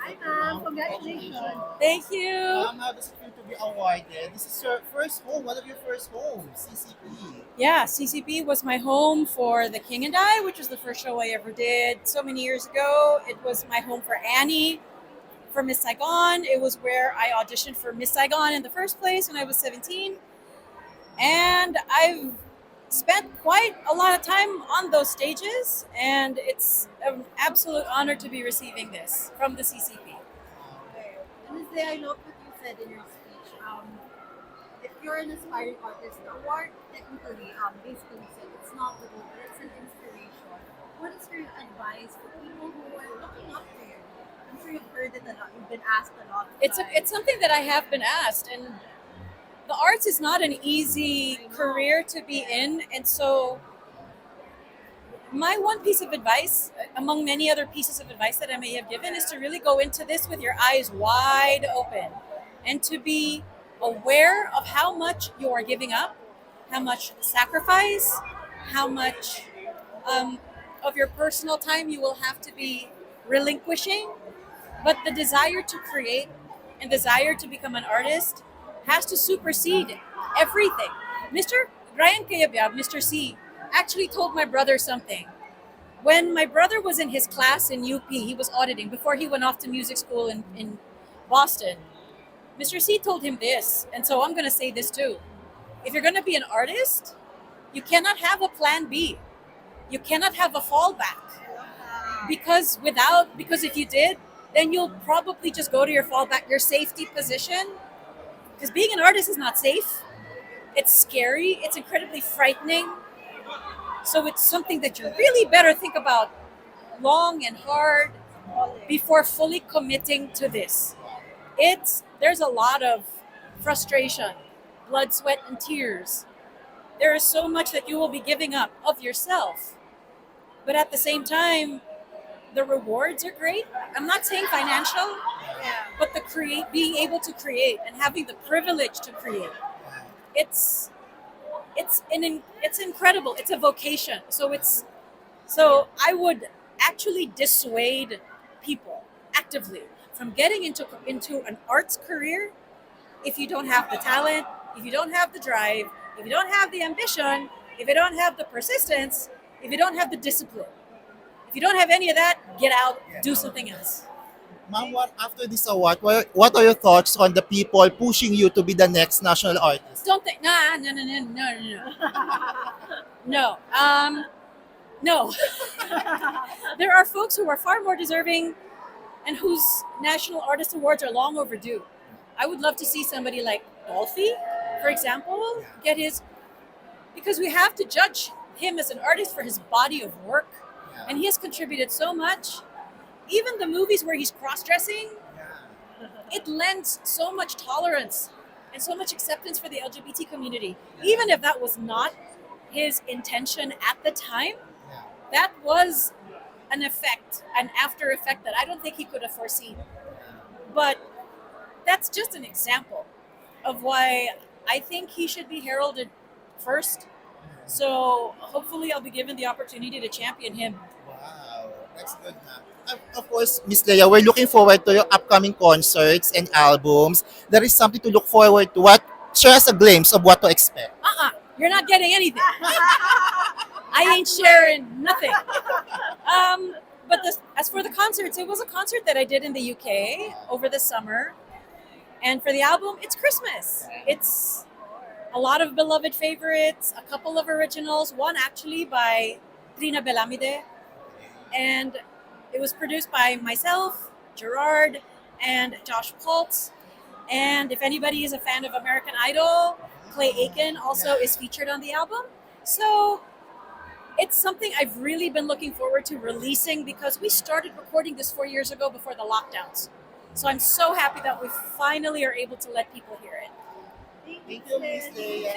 Hi, ma'am. Congratulations. Thank you. How does it feel to be awarded? This is your first home, one of your first homes, CCP. Yeah, CCP was my home for The King and I, which was the first show I ever did so many years ago. It was my home for Annie, for Miss Saigon. It was where I auditioned for Miss Saigon in the first place when I was 17. And I've spent quite a lot of time on those stages, and it's an absolute honor to be receiving this from the CCP. Ms. Lea, I love what you said in your speech. If you're an aspiring artist, the award technically, basically said it's not the goal, but it's an inspiration. What is your advice for people who are looking up to you? I'm sure you've heard it a lot. You've been asked a lot. It's something that I have been asked, and the arts is not an easy career to be in, and so my one piece of advice, among many other pieces of advice that I may have given, is to really go into this with your eyes wide open and to be aware of how much you are giving up, how much sacrifice, how much of your personal time you will have to be relinquishing. But the desire to create and desire to become an artist has to supersede everything. Mr. Ryan Kayabyab, Mr. C, actually told my brother something. When my brother was in his class in UP, he was auditing before he went off to music school in Boston. Mr. C told him this, and so I'm going to say this too. If you're going to be an artist, you cannot have a plan B. You cannot have a fallback because if you did, then you'll probably just go to your fallback, your safety position. Because being an artist is not safe. It's scary. It's incredibly frightening. So it's something that you really better think about long and hard before fully committing to this. There's a lot of frustration, blood, sweat, and tears. There is so much that you will be giving up of yourself. But at the same time, the rewards are great. I'm not saying financial, but the being able to create and having the privilege to create. It's it's incredible. It's a vocation. So I would actually dissuade people actively from getting into an arts career if you don't have the talent, if you don't have the drive, if you don't have the ambition, if you don't have the persistence, if you don't have the discipline. If you don't have any of that, get out, do something else. Ma'am, what after this award, what are your thoughts on the people pushing you to be the next national artist? Don't think, nah, no, no, no, no, no, no. No. There are folks who are far more deserving and whose national artist awards are long overdue. I would love to see somebody like Dolphy, for example, get his, because we have to judge him as an artist for his body of work, and he has contributed so much. Even the movies where he's cross-dressing, it lends so much tolerance and so much acceptance for the LGBT community. Even if that was not his intention at the time, that was an effect, an after effect that I don't think he could have foreseen. But that's just an example of why I think he should be heralded first. So hopefully I'll be given the opportunity to champion him. Wow, that's good, ma'am. Of course, Miss Leia, we're looking forward to your upcoming concerts and albums. There is something to look forward to. What? Share us a glimpse of what to expect. You're not getting anything. I ain't sharing nothing. As for the concerts, it was a concert that I did in the UK over the summer. And for the album, it's Christmas. It's a lot of beloved favorites, a couple of originals, one actually by Trina Belamide. And it was produced by myself, Gerard, and Josh Pultz. And if anybody is a fan of American Idol, Clay Aiken also is featured on the album. So it's something I've really been looking forward to releasing because we started recording this 4 years ago before the lockdowns. So I'm so happy that we finally are able to let people hear it. Thank you, Miss Leia.